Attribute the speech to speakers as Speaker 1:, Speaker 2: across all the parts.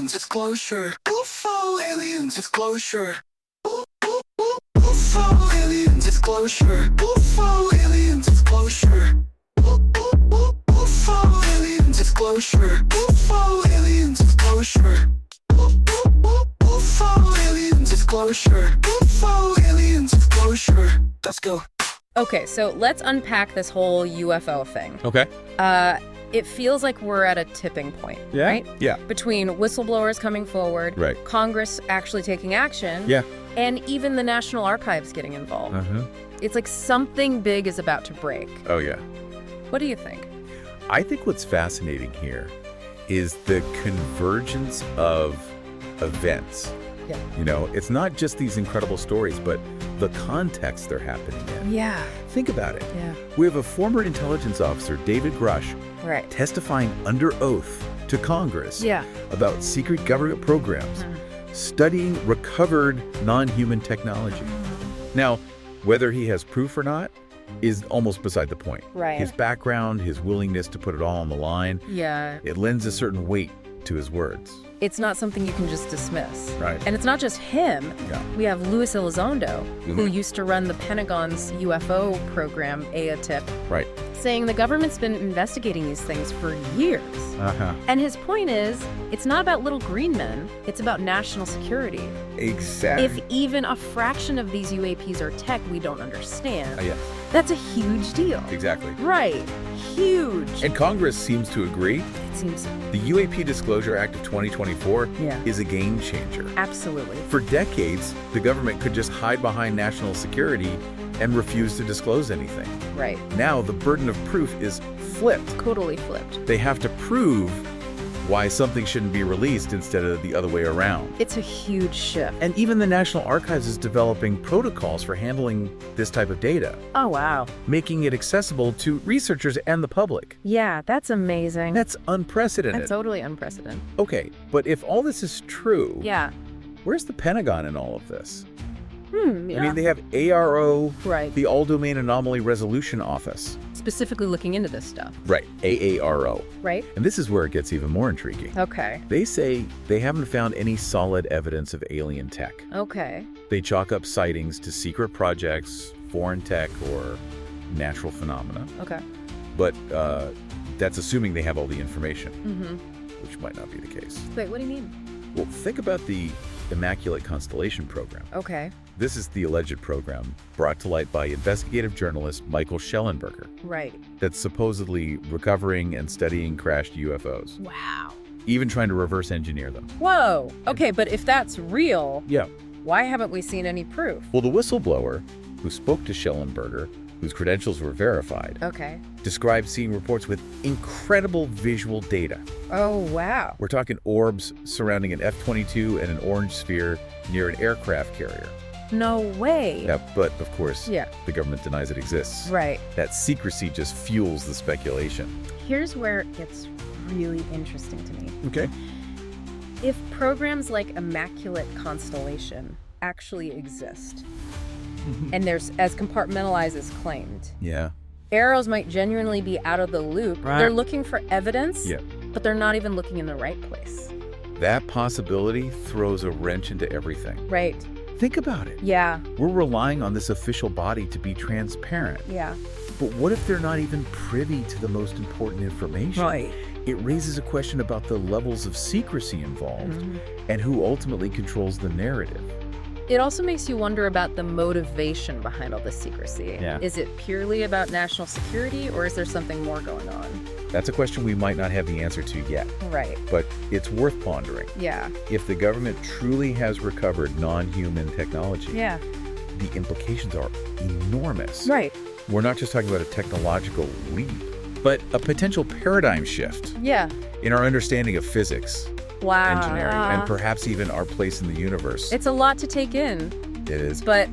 Speaker 1: aliens disclosure. UFO aliens disclosure. UFO aliens disclosure. UFO aliens disclosure. UFO aliens disclosure. UFO aliens disclosure. UFO aliens disclosure. UFO aliens disclosure. Let's go.
Speaker 2: Okay, so let's unpack this whole UFO thing.
Speaker 3: Okay.
Speaker 2: It feels like we're at a tipping point,
Speaker 3: Yeah.
Speaker 2: right?
Speaker 3: Yeah.
Speaker 2: Between whistleblowers coming forward,
Speaker 3: Right.
Speaker 2: Congress actually taking action,
Speaker 3: Yeah.
Speaker 2: and even the National Archives getting involved. It's like something big is about to break.
Speaker 3: Oh, yeah.
Speaker 2: What do you think?
Speaker 3: I think what's fascinating here is the convergence of events.
Speaker 2: Yeah.
Speaker 3: You know, it's not just these incredible stories, but the context they're happening in.
Speaker 2: Yeah.
Speaker 3: Think about it.
Speaker 2: Yeah.
Speaker 3: We have a former intelligence officer, David Grush,
Speaker 2: Right.
Speaker 3: testifying under oath to Congress
Speaker 2: Yeah.
Speaker 3: about secret government programs, studying recovered non-human technology. Now, whether he has proof or not is almost beside the point.
Speaker 2: Right.
Speaker 3: His background, his willingness to put it all on the line,
Speaker 2: Yeah.
Speaker 3: it lends a certain weight to his words.
Speaker 2: It's not something you can just dismiss.
Speaker 3: Right.
Speaker 2: And it's not just him.
Speaker 3: Yeah.
Speaker 2: We have Luis Elizondo, who used to run the Pentagon's UFO program, AATIP,
Speaker 3: Right.
Speaker 2: saying the government's been investigating these things for years.
Speaker 3: Uh-huh.
Speaker 2: And his point is, it's not about little green men, it's about national security.
Speaker 3: Exactly.
Speaker 2: If even a fraction of these UAPs are tech we don't understand,
Speaker 3: Yes,
Speaker 2: that's a huge deal.
Speaker 3: exactly.
Speaker 2: Right. Huge.
Speaker 3: And Congress seems to agree.
Speaker 2: It seems,
Speaker 3: The UAP Disclosure Act of 2024
Speaker 2: Yeah.
Speaker 3: is a game changer.
Speaker 2: absolutely.
Speaker 3: For decades, the government could just hide behind national security and refuse to disclose anything.
Speaker 2: Right.
Speaker 3: Now the burden of proof is flipped.
Speaker 2: Totally flipped.
Speaker 3: They have to prove why something shouldn't be released instead of the other way around.
Speaker 2: It's a huge shift.
Speaker 3: And even the National Archives is developing protocols for handling this type of data,
Speaker 2: Oh, wow.
Speaker 3: making it accessible to researchers and the public.
Speaker 2: Yeah, that's amazing.
Speaker 3: That's unprecedented.
Speaker 2: That's totally unprecedented.
Speaker 3: Okay, but if all this is true,
Speaker 2: Yeah.
Speaker 3: where's the Pentagon in all of this?
Speaker 2: Yeah.
Speaker 3: I mean, they have ARO,
Speaker 2: Right.
Speaker 3: the All-Domain Anomaly Resolution Office.
Speaker 2: Specifically looking into this stuff,
Speaker 3: Right, AARO.
Speaker 2: right?
Speaker 3: And this is where it gets even more intriguing.
Speaker 2: Okay.
Speaker 3: They say they haven't found any solid evidence of alien tech.
Speaker 2: Okay.
Speaker 3: They chalk up sightings to secret projects, foreign tech, or natural phenomena.
Speaker 2: Okay.
Speaker 3: But that's assuming they have all the information,
Speaker 2: Mm-hmm.
Speaker 3: which might not be the case.
Speaker 2: Wait, what do you mean?
Speaker 3: Well, think about the Immaculate Constellation program.
Speaker 2: Okay.
Speaker 3: This is the alleged program brought to light by investigative journalist Michael Schellenberger
Speaker 2: Right.
Speaker 3: that's supposedly recovering and studying crashed UFOs,
Speaker 2: Wow.
Speaker 3: even trying to reverse engineer them.
Speaker 2: Whoa. Okay, but if that's real,
Speaker 3: Yeah.
Speaker 2: why haven't we seen any proof?
Speaker 3: Well, the whistleblower who spoke to Schellenberger, whose credentials were verified,
Speaker 2: Okay.
Speaker 3: described seeing reports with incredible visual data.
Speaker 2: Oh, wow.
Speaker 3: We're talking orbs surrounding an F-22 and an orange sphere near an aircraft carrier.
Speaker 2: No way.
Speaker 3: Yeah, but of course,
Speaker 2: Yeah.
Speaker 3: the government denies it exists.
Speaker 2: Right.
Speaker 3: That secrecy just fuels the speculation.
Speaker 2: Here's where it gets really interesting to me.
Speaker 3: Okay.
Speaker 2: If programs like Immaculate Constellation actually exist, and there's as compartmentalized as claimed,
Speaker 3: Yeah.
Speaker 2: arrows might genuinely be out of the loop.
Speaker 3: Right.
Speaker 2: They're looking for evidence,
Speaker 3: Yeah.
Speaker 2: but they're not even looking in the right place.
Speaker 3: That possibility throws a wrench into everything.
Speaker 2: Right.
Speaker 3: Think about it.
Speaker 2: Yeah.
Speaker 3: We're relying on this official body to be transparent.
Speaker 2: Yeah.
Speaker 3: But what if they're not even privy to the most important information? It raises a question about the levels of secrecy involved and who ultimately controls the narrative.
Speaker 2: It also makes you wonder about the motivation behind all this secrecy.
Speaker 3: Yeah.
Speaker 2: Is it purely about national security, or is there something more going on?
Speaker 3: That's a question we might not have the answer to yet,
Speaker 2: Right.
Speaker 3: but it's worth pondering.
Speaker 2: Yeah.
Speaker 3: If the government truly has recovered non-human technology,
Speaker 2: Yeah.
Speaker 3: the implications are enormous.
Speaker 2: Right.
Speaker 3: We're not just talking about a technological leap, but a potential paradigm shift
Speaker 2: Yeah.
Speaker 3: in our understanding of physics,
Speaker 2: Wow.
Speaker 3: engineering, and perhaps even our place in the universe.
Speaker 2: It's a lot to take in,
Speaker 3: It is.
Speaker 2: but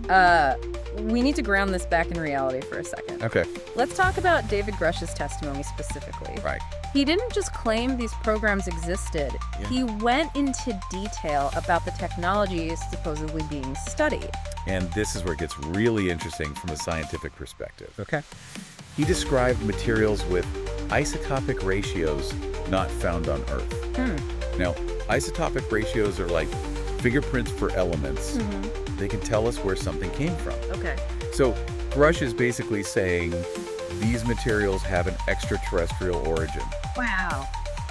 Speaker 2: we need to ground this back in reality for a second.
Speaker 3: Okay.
Speaker 2: Let's talk about David Grush's testimony specifically.
Speaker 3: Right.
Speaker 2: He didn't just claim these programs existed.
Speaker 3: Yeah.
Speaker 2: He went into detail about the technologies supposedly being studied.
Speaker 3: And this is where it gets really interesting from a scientific perspective. Okay. He described materials with isotopic ratios not found on Earth. Now, isotopic ratios are like fingerprints for elements. They can tell us where something came from.
Speaker 2: Okay.
Speaker 3: So Grush is basically saying these materials have an extraterrestrial origin.
Speaker 2: Wow.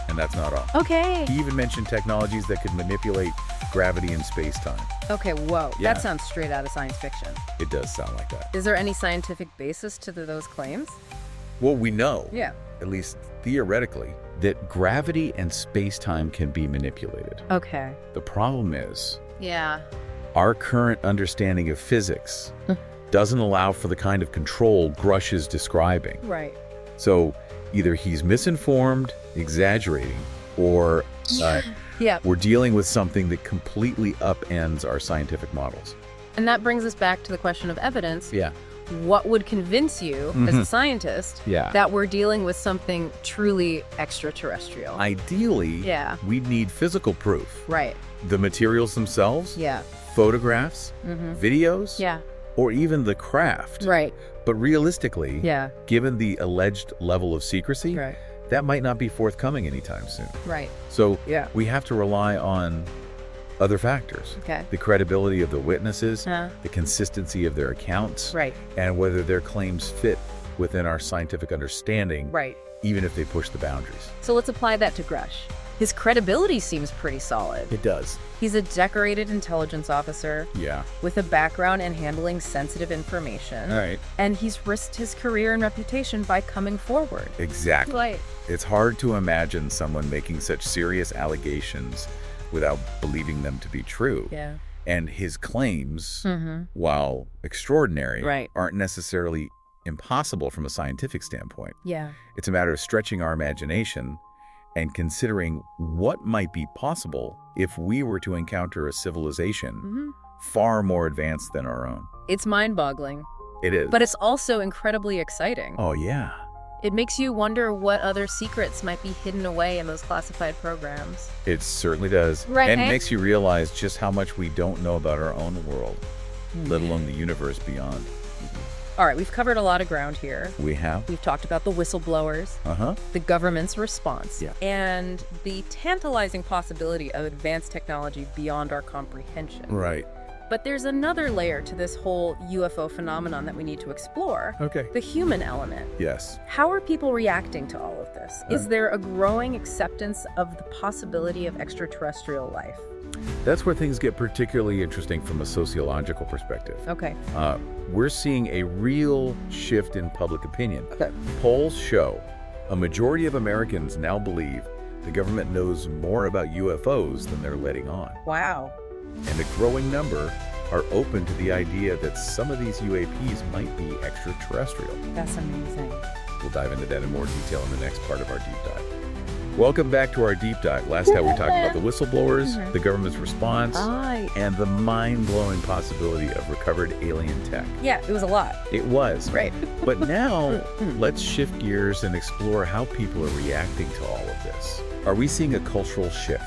Speaker 3: And that's not all.
Speaker 2: Okay.
Speaker 3: He even mentioned technologies that could manipulate gravity and space-time.
Speaker 2: Okay, whoa.
Speaker 3: Yeah.
Speaker 2: That sounds straight out of science fiction.
Speaker 3: It does sound like that.
Speaker 2: Is there any scientific basis to those claims?
Speaker 3: Well, we know,
Speaker 2: Yeah.
Speaker 3: at least theoretically, that gravity and space-time can be manipulated.
Speaker 2: Okay.
Speaker 3: The problem is,
Speaker 2: Yeah.
Speaker 3: our current understanding of physics doesn't allow for the kind of control Grush is describing.
Speaker 2: Right.
Speaker 3: So either he's misinformed, exaggerating, or
Speaker 2: Yeah.
Speaker 3: we're dealing with something that completely upends our scientific models.
Speaker 2: And that brings us back to the question of evidence.
Speaker 3: Yeah.
Speaker 2: What would convince you, as a scientist,
Speaker 3: Yeah.
Speaker 2: that we're dealing with something truly extraterrestrial?
Speaker 3: Ideally,
Speaker 2: Yeah.
Speaker 3: we'd need physical proof.
Speaker 2: Right.
Speaker 3: The materials themselves,
Speaker 2: Yeah.
Speaker 3: photographs, videos,
Speaker 2: Yeah.
Speaker 3: or even the craft.
Speaker 2: Right.
Speaker 3: But realistically,
Speaker 2: Yeah.
Speaker 3: given the alleged level of secrecy,
Speaker 2: Right.
Speaker 3: that might not be forthcoming anytime soon.
Speaker 2: Right.
Speaker 3: So
Speaker 2: Yeah.
Speaker 3: we have to rely on other factors.
Speaker 2: Okay.
Speaker 3: The credibility of the witnesses,
Speaker 2: Uh,
Speaker 3: the consistency of their accounts,
Speaker 2: right.
Speaker 3: and whether their claims fit within our scientific understanding,
Speaker 2: Right.
Speaker 3: even if they push the boundaries.
Speaker 2: So let's apply that to Grush. His credibility seems pretty solid.
Speaker 3: It does.
Speaker 2: He's a decorated intelligence officer
Speaker 3: Yeah.
Speaker 2: with a background in handling sensitive information.
Speaker 3: All right.
Speaker 2: And he's risked his career and reputation by coming forward.
Speaker 3: Exactly.
Speaker 2: Right.
Speaker 3: It's hard to imagine someone making such serious allegations without believing them to be true.
Speaker 2: Yeah.
Speaker 3: And his claims, while extraordinary,
Speaker 2: Right.
Speaker 3: aren't necessarily impossible from a scientific standpoint.
Speaker 2: Yeah.
Speaker 3: It's a matter of stretching our imagination and considering what might be possible if we were to encounter a civilization far more advanced than our own.
Speaker 2: It's mind-boggling,
Speaker 3: It is.
Speaker 2: but it's also incredibly exciting.
Speaker 3: Oh, yeah.
Speaker 2: It makes you wonder what other secrets might be hidden away in those classified programs.
Speaker 3: It certainly does.
Speaker 2: Right.
Speaker 3: And it makes you realize just how much we don't know about our own world, let alone the universe beyond.
Speaker 2: All right, we've covered a lot of ground here.
Speaker 3: We have?
Speaker 2: We've talked about the whistleblowers,
Speaker 3: Uh-huh.
Speaker 2: the government's response,
Speaker 3: Yeah.
Speaker 2: and the tantalizing possibility of advanced technology beyond our comprehension.
Speaker 3: Right.
Speaker 2: But there's another layer to this whole UFO phenomenon that we need to explore.
Speaker 3: Okay.
Speaker 2: The human element.
Speaker 3: Yes.
Speaker 2: How are people reacting to all of this? Is there a growing acceptance of the possibility of extraterrestrial life?
Speaker 3: That's where things get particularly interesting from a sociological perspective.
Speaker 2: Okay.
Speaker 3: We're seeing a real shift in public opinion.
Speaker 2: Okay.
Speaker 3: Polls show a majority of Americans now believe the government knows more about UFOs than they're letting on.
Speaker 2: Wow.
Speaker 3: And a growing number are open to the idea that some of these UAPs might be extraterrestrial.
Speaker 2: That's amazing.
Speaker 3: We'll dive into that in more detail in the next part of our deep dive. Welcome back to our deep dive. Last time we talked about the whistleblowers, the government's response, and the mind-blowing possibility of recovered alien tech.
Speaker 2: Yeah, it was a lot.
Speaker 3: It was.
Speaker 2: Right.
Speaker 3: But now, let's shift gears and explore how people are reacting to all of this. Are we seeing a cultural shift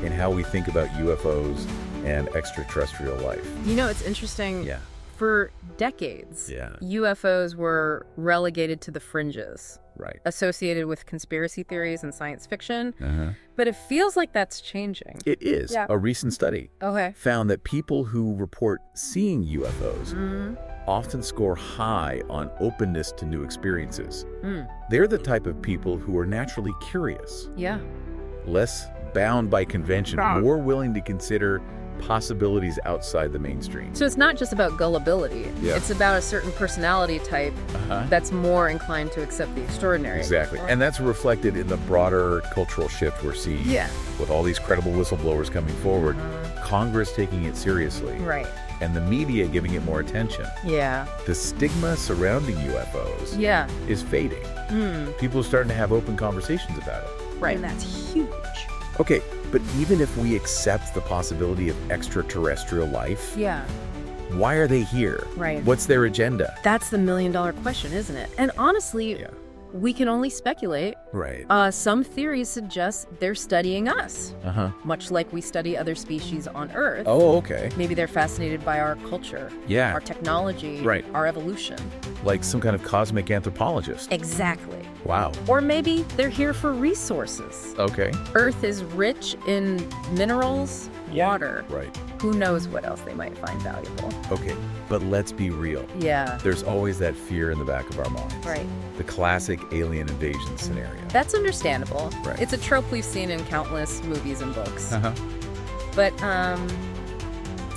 Speaker 3: in how we think about UFOs and extraterrestrial life?
Speaker 2: You know, it's interesting.
Speaker 3: Yeah.
Speaker 2: For decades,
Speaker 3: Yeah.
Speaker 2: UFOs were relegated to the fringes,
Speaker 3: Right.
Speaker 2: associated with conspiracy theories and science fiction.
Speaker 3: Uh-huh.
Speaker 2: But it feels like that's changing.
Speaker 3: It is.
Speaker 2: Yeah.
Speaker 3: A recent study
Speaker 2: Okay.
Speaker 3: found that people who report seeing UFOs often score high on openness to new experiences. They're the type of people who are naturally curious,
Speaker 2: Yeah.
Speaker 3: less bound by convention, more willing to consider possibilities outside the mainstream.
Speaker 2: So it's not just about gullibility.
Speaker 3: Yeah.
Speaker 2: It's about a certain personality type that's more inclined to accept the extraordinary.
Speaker 3: Exactly. And that's reflected in the broader cultural shift we're seeing.
Speaker 2: Yeah.
Speaker 3: With all these credible whistleblowers coming forward, Congress taking it seriously,
Speaker 2: Right.
Speaker 3: and the media giving it more attention.
Speaker 2: Yeah.
Speaker 3: The stigma surrounding UFOs
Speaker 2: Yeah.
Speaker 3: is fading. People are starting to have open conversations about it.
Speaker 2: Right. And that's huge.
Speaker 3: Okay, but even if we accept the possibility of extraterrestrial life,
Speaker 2: Yeah.
Speaker 3: why are they here?
Speaker 2: Right.
Speaker 3: What's their agenda?
Speaker 2: That's the million-dollar question, isn't it? And honestly,
Speaker 3: Yeah.
Speaker 2: we can only speculate.
Speaker 3: Right.
Speaker 2: Some theories suggest they're studying us, much like we study other species on Earth.
Speaker 3: Oh, okay.
Speaker 2: Maybe they're fascinated by our culture,
Speaker 3: Yeah.
Speaker 2: our technology,
Speaker 3: Right.
Speaker 2: our evolution.
Speaker 3: Like some kind of cosmic anthropologist.
Speaker 2: Exactly.
Speaker 3: Wow.
Speaker 2: Or maybe they're here for resources.
Speaker 3: Okay.
Speaker 2: Earth is rich in minerals, water.
Speaker 3: Right.
Speaker 2: Who knows what else they might find valuable.
Speaker 3: Okay. But let's be real.
Speaker 2: Yeah.
Speaker 3: There's always that fear in the back of our minds.
Speaker 2: Right.
Speaker 3: The classic alien invasion scenario.
Speaker 2: That's understandable.
Speaker 3: Right.
Speaker 2: It's a trope we've seen in countless movies and books.
Speaker 3: Uh-huh.
Speaker 2: But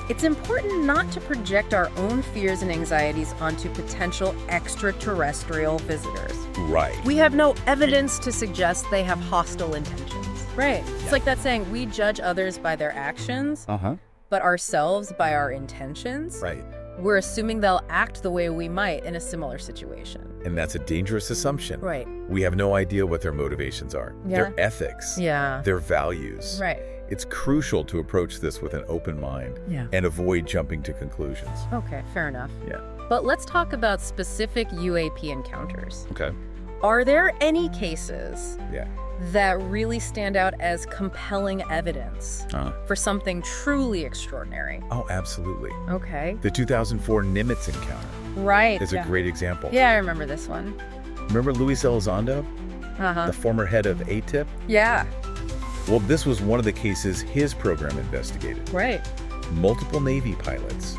Speaker 2: it's important not to project our own fears and anxieties onto potential extraterrestrial visitors.
Speaker 3: Right.
Speaker 2: We have no evidence to suggest they have hostile intentions. Right. It's like that saying, we judge others by their actions, but ourselves by our intentions.
Speaker 3: Right.
Speaker 2: We're assuming they'll act the way we might in a similar situation.
Speaker 3: And that's a dangerous assumption.
Speaker 2: Right.
Speaker 3: We have no idea what their motivations are, their ethics, their values.
Speaker 2: Right.
Speaker 3: It's crucial to approach this with an open mind and avoid jumping to conclusions.
Speaker 2: Okay, fair enough.
Speaker 3: Yeah.
Speaker 2: But let's talk about specific UAP encounters.
Speaker 3: Okay.
Speaker 2: Are there any cases
Speaker 3: Yeah.
Speaker 2: that really stand out as compelling evidence for something truly extraordinary?
Speaker 3: Oh, absolutely.
Speaker 2: Okay.
Speaker 3: The 2004 Nimitz encounter
Speaker 2: Right.
Speaker 3: is a great example.
Speaker 2: Yeah, I remember this one.
Speaker 3: Remember Luis Elizondo, the former head of ATIP?
Speaker 2: Yeah.
Speaker 3: Well, this was one of the cases his program investigated.
Speaker 2: Right.
Speaker 3: Multiple Navy pilots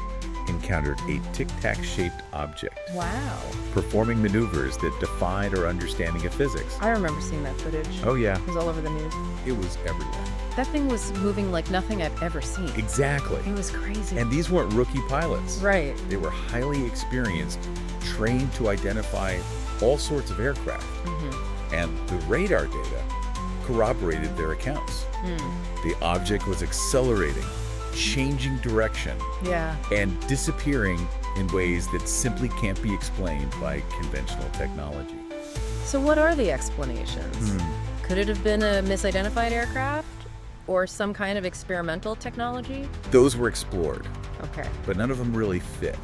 Speaker 3: encountered a tic-tac-shaped object,
Speaker 2: Wow.
Speaker 3: performing maneuvers that defied our understanding of physics.
Speaker 2: I remember seeing that footage.
Speaker 3: Oh, yeah.
Speaker 2: It was all over the news.
Speaker 3: It was everywhere.
Speaker 2: That thing was moving like nothing I've ever seen.
Speaker 3: Exactly.
Speaker 2: It was crazy.
Speaker 3: And these weren't rookie pilots.
Speaker 2: Right.
Speaker 3: They were highly experienced, trained to identify all sorts of aircraft. And the radar data corroborated their accounts. The object was accelerating, changing direction, and disappearing in ways that simply can't be explained by conventional technology.
Speaker 2: So what are the explanations? Could it have been a misidentified aircraft? Or some kind of experimental technology?
Speaker 3: Those were explored,
Speaker 2: Okay.
Speaker 3: but none of them really fit.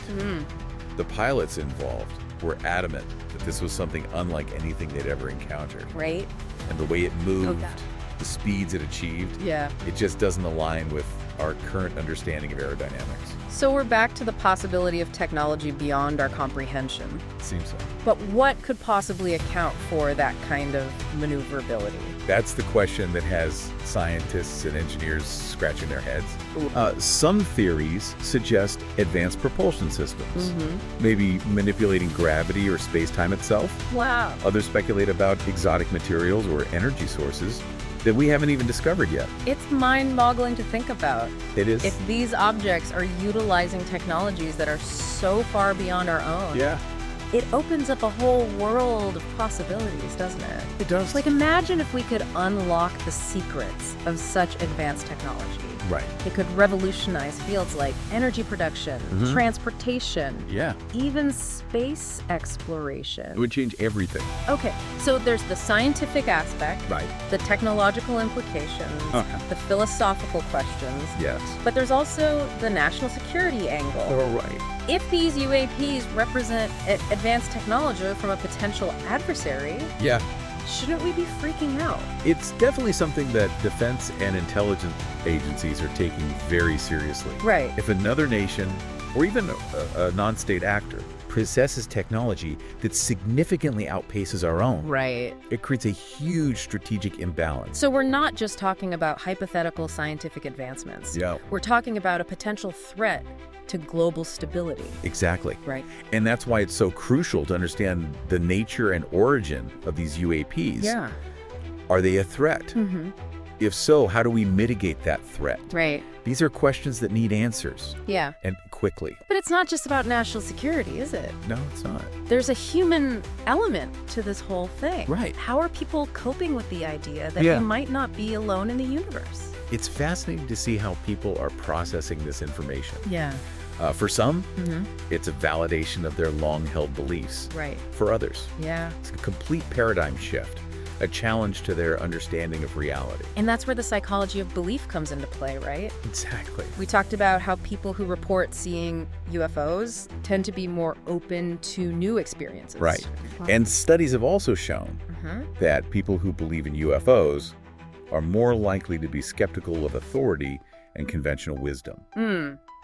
Speaker 3: The pilots involved were adamant that this was something unlike anything they'd ever encountered.
Speaker 2: Right?
Speaker 3: And the way it moved,
Speaker 2: Okay.
Speaker 3: the speeds it achieved,
Speaker 2: Yeah.
Speaker 3: it just doesn't align with our current understanding of aerodynamics.
Speaker 2: So we're back to the possibility of technology beyond our comprehension.
Speaker 3: Seems so.
Speaker 2: But what could possibly account for that kind of maneuverability?
Speaker 3: That's the question that has scientists and engineers scratching their heads. Some theories suggest advanced propulsion systems, maybe manipulating gravity or space-time itself.
Speaker 2: Wow.
Speaker 3: Others speculate about exotic materials or energy sources that we haven't even discovered yet.
Speaker 2: It's mind-boggling to think about.
Speaker 3: It is.
Speaker 2: If these objects are utilizing technologies that are so far beyond our own, it opens up a whole world of possibilities, doesn't it?
Speaker 3: It does.
Speaker 2: Like, imagine if we could unlock the secrets of such advanced technology.
Speaker 3: Right.
Speaker 2: It could revolutionize fields like energy production, transportation, even space exploration.
Speaker 3: It would change everything.
Speaker 2: Okay, so there's the scientific aspect,
Speaker 3: Right.
Speaker 2: the technological implications, the philosophical questions,
Speaker 3: Yes.
Speaker 2: but there's also the national security angle.
Speaker 3: Oh, right.
Speaker 2: If these UAPs represent advanced technology from a potential adversary,
Speaker 3: Yeah.
Speaker 2: shouldn't we be freaking out?
Speaker 3: It's definitely something that defense and intelligence agencies are taking very seriously.
Speaker 2: Right.
Speaker 3: If another nation, or even a non-state actor, possesses technology that significantly outpaces our own,
Speaker 2: Right.
Speaker 3: it creates a huge strategic imbalance.
Speaker 2: So we're not just talking about hypothetical scientific advancements.
Speaker 3: Yeah.
Speaker 2: We're talking about a potential threat to global stability.
Speaker 3: Exactly.
Speaker 2: Right.
Speaker 3: And that's why it's so crucial to understand the nature and origin of these UAPs.
Speaker 2: Yeah.
Speaker 3: Are they a threat? If so, how do we mitigate that threat?
Speaker 2: Right.
Speaker 3: These are questions that need answers,
Speaker 2: Yeah.
Speaker 3: and quickly.
Speaker 2: But it's not just about national security, is it?
Speaker 3: No, it's not.
Speaker 2: There's a human element to this whole thing.
Speaker 3: Right.
Speaker 2: How are people coping with the idea that we might not be alone in the universe?
Speaker 3: It's fascinating to see how people are processing this information.
Speaker 2: Yeah.
Speaker 3: For some, it's a validation of their long-held beliefs.
Speaker 2: Right.
Speaker 3: For others,
Speaker 2: Yeah.
Speaker 3: it's a complete paradigm shift, a challenge to their understanding of reality.
Speaker 2: And that's where the psychology of belief comes into play, right?
Speaker 3: Exactly.
Speaker 2: We talked about how people who report seeing UFOs tend to be more open to new experiences.
Speaker 3: Right. And studies have also shown that people who believe in UFOs are more likely to be skeptical of authority and conventional wisdom.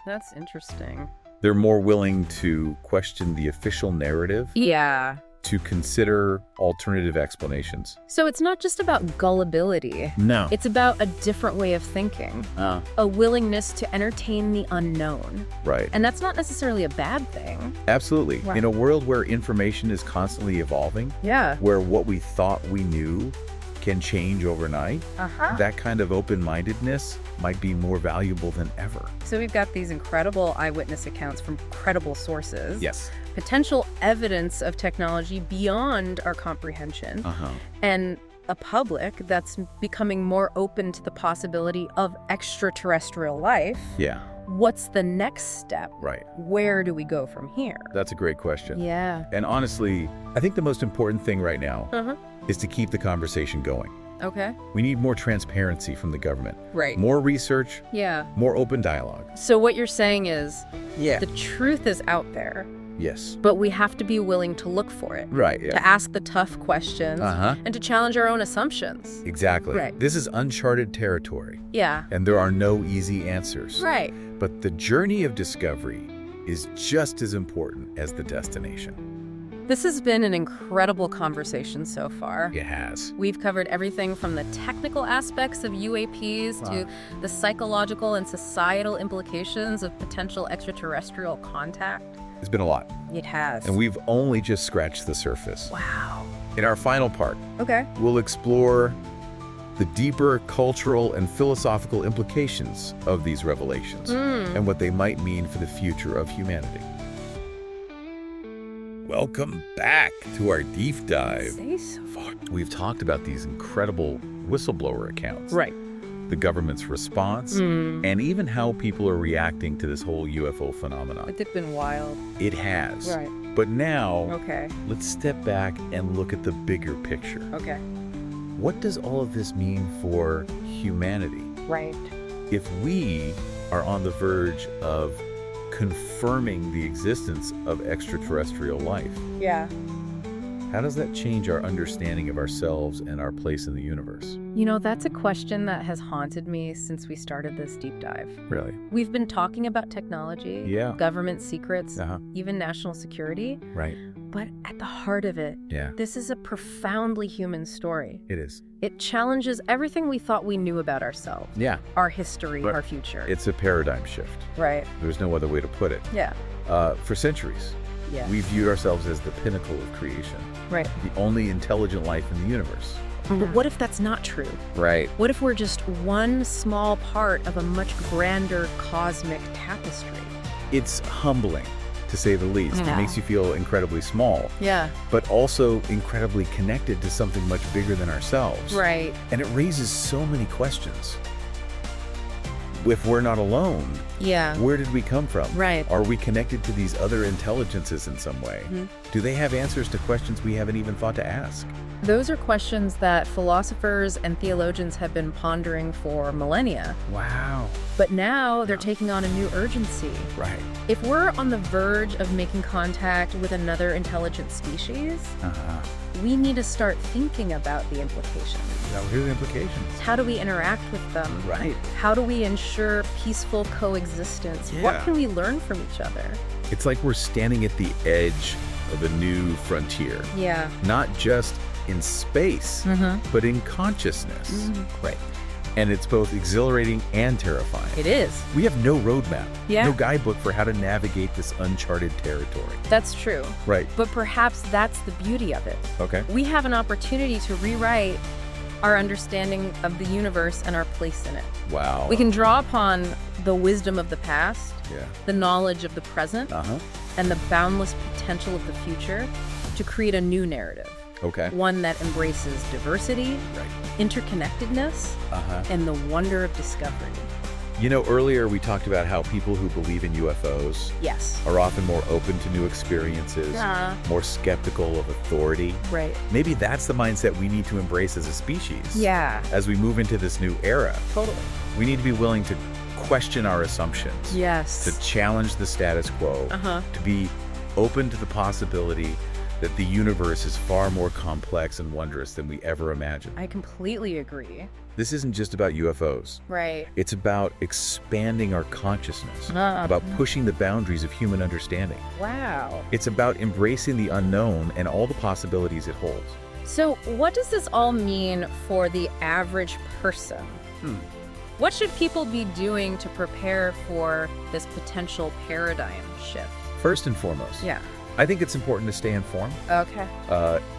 Speaker 2: That's interesting.
Speaker 3: They're more willing to question the official narrative,
Speaker 2: Yeah.
Speaker 3: to consider alternative explanations.
Speaker 2: So it's not just about gullibility.
Speaker 3: No.
Speaker 2: It's about a different way of thinking. A willingness to entertain the unknown.
Speaker 3: Right.
Speaker 2: And that's not necessarily a bad thing.
Speaker 3: Absolutely.
Speaker 2: Right.
Speaker 3: In a world where information is constantly evolving,
Speaker 2: Yeah.
Speaker 3: where what we thought we knew can change overnight, that kind of open-mindedness might be more valuable than ever.
Speaker 2: So we've got these incredible eyewitness accounts from credible sources.
Speaker 3: Yes.
Speaker 2: Potential evidence of technology beyond our comprehension. And a public that's becoming more open to the possibility of extraterrestrial life.
Speaker 3: Yeah.
Speaker 2: What's the next step?
Speaker 3: Right.
Speaker 2: Where do we go from here?
Speaker 3: That's a great question.
Speaker 2: Yeah.
Speaker 3: And honestly, I think the most important thing right now is to keep the conversation going.
Speaker 2: Okay.
Speaker 3: We need more transparency from the government.
Speaker 2: Right.
Speaker 3: More research,
Speaker 2: Yeah.
Speaker 3: more open dialogue.
Speaker 2: So what you're saying is
Speaker 3: Yeah.
Speaker 2: the truth is out there,
Speaker 3: Yes.
Speaker 2: but we have to be willing to look for it.
Speaker 3: Right,
Speaker 2: To
Speaker 3: yeah.
Speaker 2: ask the tough questions and to challenge our own assumptions.
Speaker 3: Exactly.
Speaker 2: Right.
Speaker 3: This is uncharted territory,
Speaker 2: Yeah.
Speaker 3: and there are no easy answers.
Speaker 2: Right.
Speaker 3: But the journey of discovery is just as important as the destination.
Speaker 2: This has been an incredible conversation so far.
Speaker 3: It has.
Speaker 2: We've covered everything from the technical aspects of UAPs to the psychological and societal implications of potential extraterrestrial contact.
Speaker 3: It's been a lot,
Speaker 2: It has.
Speaker 3: and we've only just scratched the surface.
Speaker 2: Wow.
Speaker 3: In our final part,
Speaker 2: Okay.
Speaker 3: we'll explore the deeper cultural and philosophical implications of these revelations and what they might mean for the future of humanity. Welcome back to our deep dive.
Speaker 2: Say so.
Speaker 3: We've talked about these incredible whistleblower accounts,
Speaker 2: Right.
Speaker 3: the government's response, and even how people are reacting to this whole UFO phenomenon.
Speaker 2: It's been wild.
Speaker 3: It has.
Speaker 2: Right.
Speaker 3: But now,
Speaker 2: Okay.
Speaker 3: let's step back and look at the bigger picture.
Speaker 2: Okay.
Speaker 3: What does all of this mean for humanity?
Speaker 2: Right.
Speaker 3: If we are on the verge of confirming the existence of extraterrestrial life,
Speaker 2: Yeah.
Speaker 3: how does that change our understanding of ourselves and our place in the universe?
Speaker 2: You know, that's a question that has haunted me since we started this deep dive.
Speaker 3: Really?
Speaker 2: We've been talking about technology,
Speaker 3: Yeah.
Speaker 2: government secrets,
Speaker 3: Uh-huh.
Speaker 2: even national security,
Speaker 3: Right.
Speaker 2: but at the heart of it,
Speaker 3: Yeah.
Speaker 2: this is a profoundly human story.
Speaker 3: It is.
Speaker 2: It challenges everything we thought we knew about ourselves,
Speaker 3: Yeah.
Speaker 2: our history,
Speaker 3: But
Speaker 2: our future.
Speaker 3: It's a paradigm shift.
Speaker 2: Right.
Speaker 3: There's no other way to put it.
Speaker 2: Yeah.
Speaker 3: For centuries,
Speaker 2: Yeah.
Speaker 3: we viewed ourselves as the pinnacle of creation,
Speaker 2: Right.
Speaker 3: the only intelligent life in the universe.
Speaker 2: But what if that's not true?
Speaker 3: Right.
Speaker 2: What if we're just one small part of a much grander cosmic tapestry?
Speaker 3: It's humbling, to say the least.
Speaker 2: Yeah.
Speaker 3: It makes you feel incredibly small,
Speaker 2: Yeah.
Speaker 3: but also incredibly connected to something much bigger than ourselves.
Speaker 2: Right.
Speaker 3: And it raises so many questions. If we're not alone,
Speaker 2: Yeah.
Speaker 3: where did we come from?
Speaker 2: Right.
Speaker 3: Are we connected to these other intelligences in some way? Do they have answers to questions we haven't even thought to ask?
Speaker 2: Those are questions that philosophers and theologians have been pondering for millennia.
Speaker 3: Wow.
Speaker 2: But now they're taking on a new urgency.
Speaker 3: Right.
Speaker 2: If we're on the verge of making contact with another intelligent species, we need to start thinking about the implications.
Speaker 3: Now, here's the implications.
Speaker 2: How do we interact with them?
Speaker 3: Right.
Speaker 2: How do we ensure peaceful coexistence? What
Speaker 3: Yeah.
Speaker 2: can we learn from each other?
Speaker 3: It's like we're standing at the edge of a new frontier,
Speaker 2: Yeah.
Speaker 3: not just in space, but in consciousness.
Speaker 2: Right.
Speaker 3: And it's both exhilarating and terrifying.
Speaker 2: It is.
Speaker 3: We have no roadmap,
Speaker 2: Yeah.
Speaker 3: no guidebook for how to navigate this uncharted territory.
Speaker 2: That's true.
Speaker 3: Right.
Speaker 2: But perhaps that's the beauty of it.
Speaker 3: Okay.
Speaker 2: We have an opportunity to rewrite our understanding of the universe and our place in it.
Speaker 3: Wow.
Speaker 2: We can draw upon the wisdom of the past,
Speaker 3: Yeah.
Speaker 2: the knowledge of the present, and the boundless potential of the future to create a new narrative.
Speaker 3: Okay.
Speaker 2: One that embraces diversity,
Speaker 3: Right.
Speaker 2: interconnectedness, and the wonder of discovery.
Speaker 3: You know, earlier we talked about how people who believe in UFOs
Speaker 2: Yes.
Speaker 3: are often more open to new experiences, more skeptical of authority.
Speaker 2: Right.
Speaker 3: Maybe that's the mindset we need to embrace as a species.
Speaker 2: Yeah.
Speaker 3: As we move into this new era,
Speaker 2: Totally.
Speaker 3: we need to be willing to question our assumptions,
Speaker 2: Yes.
Speaker 3: to challenge the status quo, to be open to the possibility that the universe is far more complex and wondrous than we ever imagined.
Speaker 2: I completely agree.
Speaker 3: This isn't just about UFOs.
Speaker 2: Right.
Speaker 3: It's about expanding our consciousness, about pushing the boundaries of human understanding.
Speaker 2: Wow.
Speaker 3: It's about embracing the unknown and all the possibilities it holds.
Speaker 2: So what does this all mean for the average person? What should people be doing to prepare for this potential paradigm shift?
Speaker 3: First and foremost,
Speaker 2: Yeah.
Speaker 3: I think it's important to stay informed.
Speaker 2: Okay.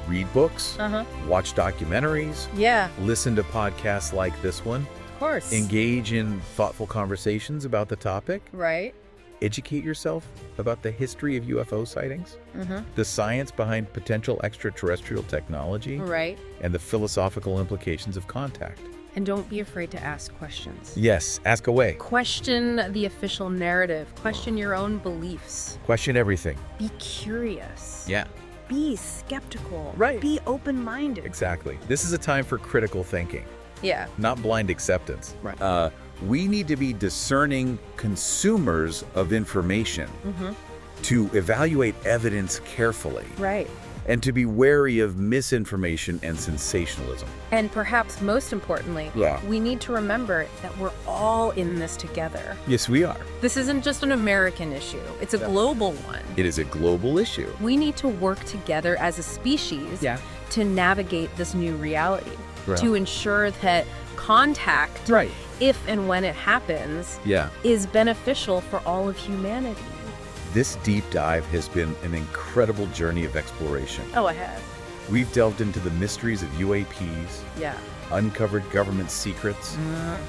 Speaker 3: Read books,
Speaker 2: Uh-huh.
Speaker 3: watch documentaries,
Speaker 2: Yeah,
Speaker 3: listen to podcasts like this one,
Speaker 2: of course.
Speaker 3: engage in thoughtful conversations about the topic,
Speaker 2: Right.
Speaker 3: educate yourself about the history of UFO sightings,
Speaker 2: Mm-hmm.
Speaker 3: the science behind potential extraterrestrial technology,
Speaker 2: Right.
Speaker 3: and the philosophical implications of contact.
Speaker 2: And don't be afraid to ask questions.
Speaker 3: Yes, ask away.
Speaker 2: Question the official narrative. Question your own beliefs.
Speaker 3: Question everything.
Speaker 2: Be curious.
Speaker 3: Yeah,
Speaker 2: Be skeptical.
Speaker 3: Right.
Speaker 2: Be open-minded.
Speaker 3: exactly. This is a time for critical thinking,
Speaker 2: Yeah.
Speaker 3: not blind acceptance.
Speaker 2: Right.
Speaker 3: We need to be discerning consumers of information
Speaker 2: Mm-hmm.
Speaker 3: to evaluate evidence carefully
Speaker 2: Right.
Speaker 3: and to be wary of misinformation and sensationalism.
Speaker 2: And perhaps most importantly,
Speaker 3: Yeah.
Speaker 2: we need to remember that we're all in this together.
Speaker 3: Yes, we are.
Speaker 2: This isn't just an American issue. It's a global one.
Speaker 3: It is a global issue.
Speaker 2: We need to work together as a species
Speaker 3: Yeah.
Speaker 2: to navigate this new reality,
Speaker 3: Right.
Speaker 2: to ensure that contact,
Speaker 3: Right.
Speaker 2: if and when it happens,
Speaker 3: Yeah.
Speaker 2: is beneficial for all of humanity.
Speaker 3: This deep dive has been an incredible journey of exploration.
Speaker 2: Oh, I have.
Speaker 3: We've delved into the mysteries of UAPs,
Speaker 2: Yeah.
Speaker 3: uncovered government secrets,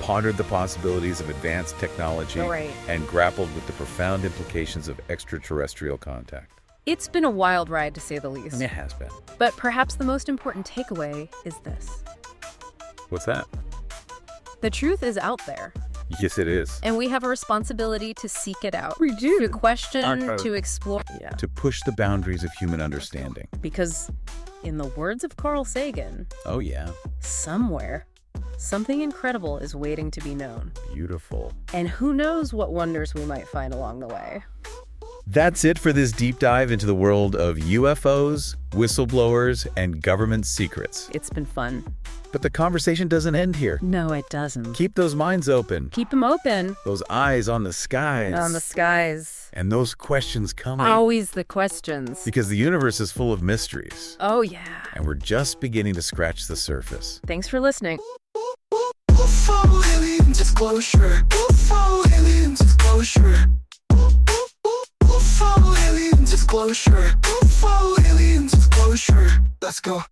Speaker 3: pondered the possibilities of advanced technology,
Speaker 2: Right.
Speaker 3: and grappled with the profound implications of extraterrestrial contact.
Speaker 2: It's been a wild ride, to say the least.
Speaker 3: It has been.
Speaker 2: But perhaps the most important takeaway is this.
Speaker 3: What's that?
Speaker 2: The truth is out there,
Speaker 3: Yes, it is.
Speaker 2: and we have a responsibility to seek it out.
Speaker 3: We do.
Speaker 2: To question,
Speaker 3: Okay.
Speaker 2: to explore. Yeah.
Speaker 3: To push the boundaries of human understanding.
Speaker 2: Because, in the words of Carl Sagan,
Speaker 3: Oh, yeah.
Speaker 2: somewhere, something incredible is waiting to be known.
Speaker 3: Beautiful.
Speaker 2: And who knows what wonders we might find along the way.
Speaker 3: That's it for this deep dive into the world of UFOs, whistleblowers, and government secrets.
Speaker 2: It's been fun.
Speaker 3: But the conversation doesn't end here.
Speaker 2: No, it doesn't.
Speaker 3: Keep those minds open,
Speaker 2: Keep them open.
Speaker 3: those eyes on the skies,
Speaker 2: On the skies.
Speaker 3: and those questions coming.
Speaker 2: Always the questions.
Speaker 3: Because the universe is full of mysteries,
Speaker 2: Oh, yeah.
Speaker 3: and we're just beginning to scratch the surface.
Speaker 2: Thanks for listening.
Speaker 1: UFO alien disclosure. UFO alien disclosure. UFO alien disclosure. UFO alien disclosure. Let's go.